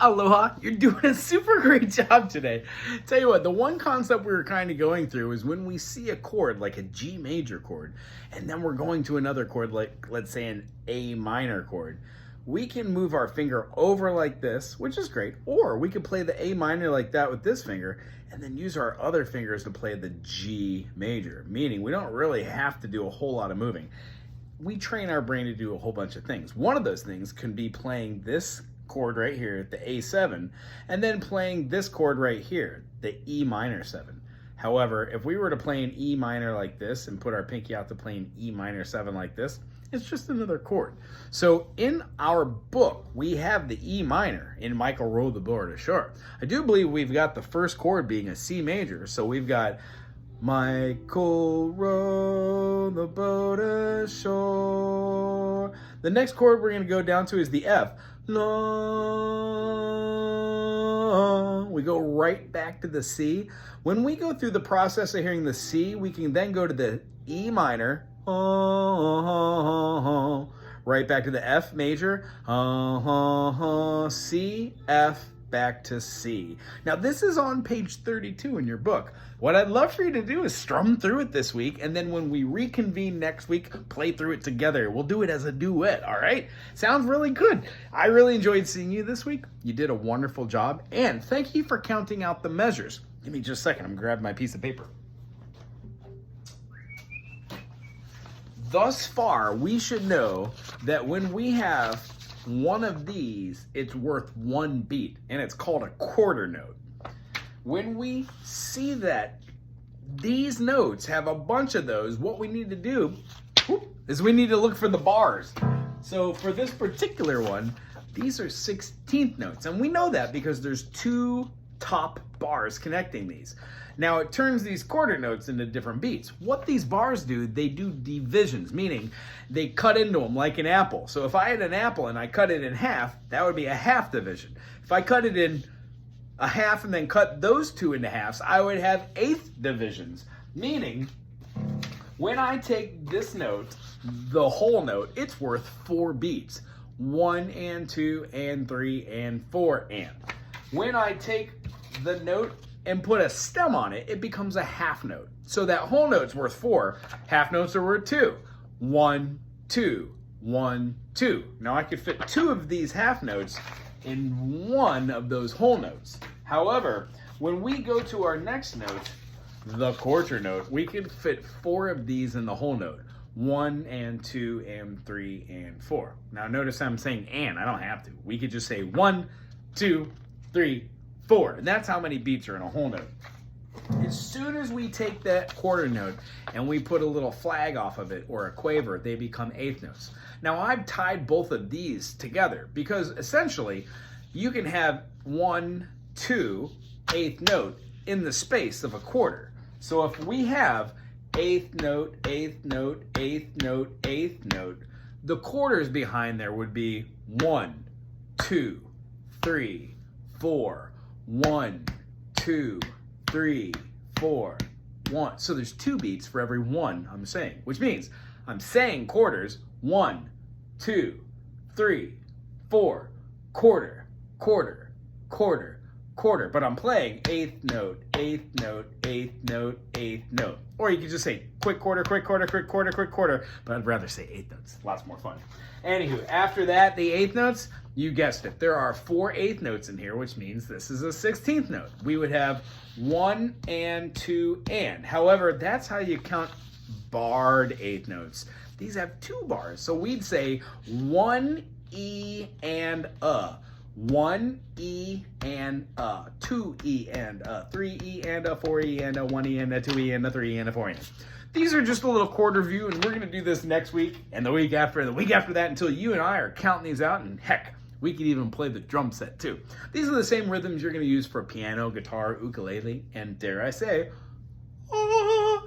Aloha, you're doing a super great job today. Tell you what, the one concept we were kind of going through is when we see a chord like a G major chord, and then we're going to another chord like, let's say, an A minor chord, we can move our finger over like this, which is great, or we could play the A minor like that with this finger, and then use our other fingers to play the G major, meaning we don't really have to do a whole lot of moving. We train our brain to do a whole bunch of things. One of those things can be playing this chord right here, the A7, and then playing this chord right here, the E minor 7. However, if we were to play an E minor like this and put our pinky out to play an E minor 7 like this, it's just another chord. So in our book, we have the E minor in Michael Row the Boat Ashore. I do believe we've got the first chord being a C major, so we've got Michael row the boat ashore. The next chord we're going to go down to is the F. Long. We go right back to the C. When we go through the process of hearing the C, we can then go to the E minor. Right back to the F major. C, F, back to C. Now this is on page 32 in your book. What I'd love for you to do is strum through it this week, and then when we reconvene next week, play through it together. We'll do it as a duet, all right? Sounds really good. I really enjoyed seeing you this week. You did a wonderful job, and thank you for counting out the measures. Give me just a second. I'm gonna grab my piece of paper. Thus far, we should know that when we have one of these, it's worth one beat, and it's called a quarter note. When we see that these notes have a bunch of those, what we need to do is we need to look for the bars. So for this particular one, these are 16th notes, and we know that because there's two top bars connecting these. Now it turns these quarter notes into different beats. What these bars do, they do divisions, meaning they cut into them like an apple. So if I had an apple and I cut it in half, that would be a half division. If I cut it in a half and then cut those two into halves, I would have eighth divisions, meaning when I take this note, the whole note, it's worth 4 beats. 1 and 2 and 3 and 4 and. When I take the note and put a stem on it, it becomes a half note. So that whole note's worth 4. Half notes are worth 2. 1, 2, 1, 2. Now I could fit 2 of these half notes in one of those whole notes. However, when we go to our next note, the quarter note, we could fit 4 of these in the whole note. 1 and 2 and 3 and 4. Now notice I'm saying and, I don't have to. We could just say 1, 2, 3, 4, and that's how many beats are in a whole note. As soon as we take that quarter note and we put a little flag off of it or a quaver, they become eighth notes. Now I've tied both of these together because essentially you can have 1, 2, eighth note in the space of a quarter. So if we have eighth note, eighth note, eighth note, eighth note, the quarters behind there would be 1, 2, 3, 4, 1, 2, 3, 4, 1. So there's 2 beats for every one I'm saying, which means I'm saying quarters 1, 2, 3, 4, quarter, quarter, quarter, quarter. But I'm playing eighth note, eighth note, eighth note, eighth note. Or you could just say quick quarter, quick quarter, quick quarter, quick quarter. But I'd rather say eighth notes. Lots more fun. Anywho, after that, the eighth notes, you guessed it. There are 4 eighth notes in here, which means this is a 16th note. We would have 1 and 2 and. However, that's how you count barred eighth notes. These have 2 bars. So we'd say 1 E and a. 1 E and a. 2 E and a. 3 E and a. 4 E and a. 1 E and a. 2 E and a. 3 E and a. 4 E and a. These are just a little quarter view, and we're going to do this next week and the week after that until you and I are counting these out, and heck, we could even play the drum set too. These are the same rhythms you're going to use for piano, guitar, ukulele, and dare I say,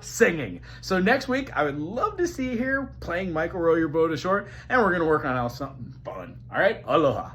singing. So next week, I would love to see you here playing Michael Row Your Boat Ashore, and we're going to work on something fun. All right? Aloha.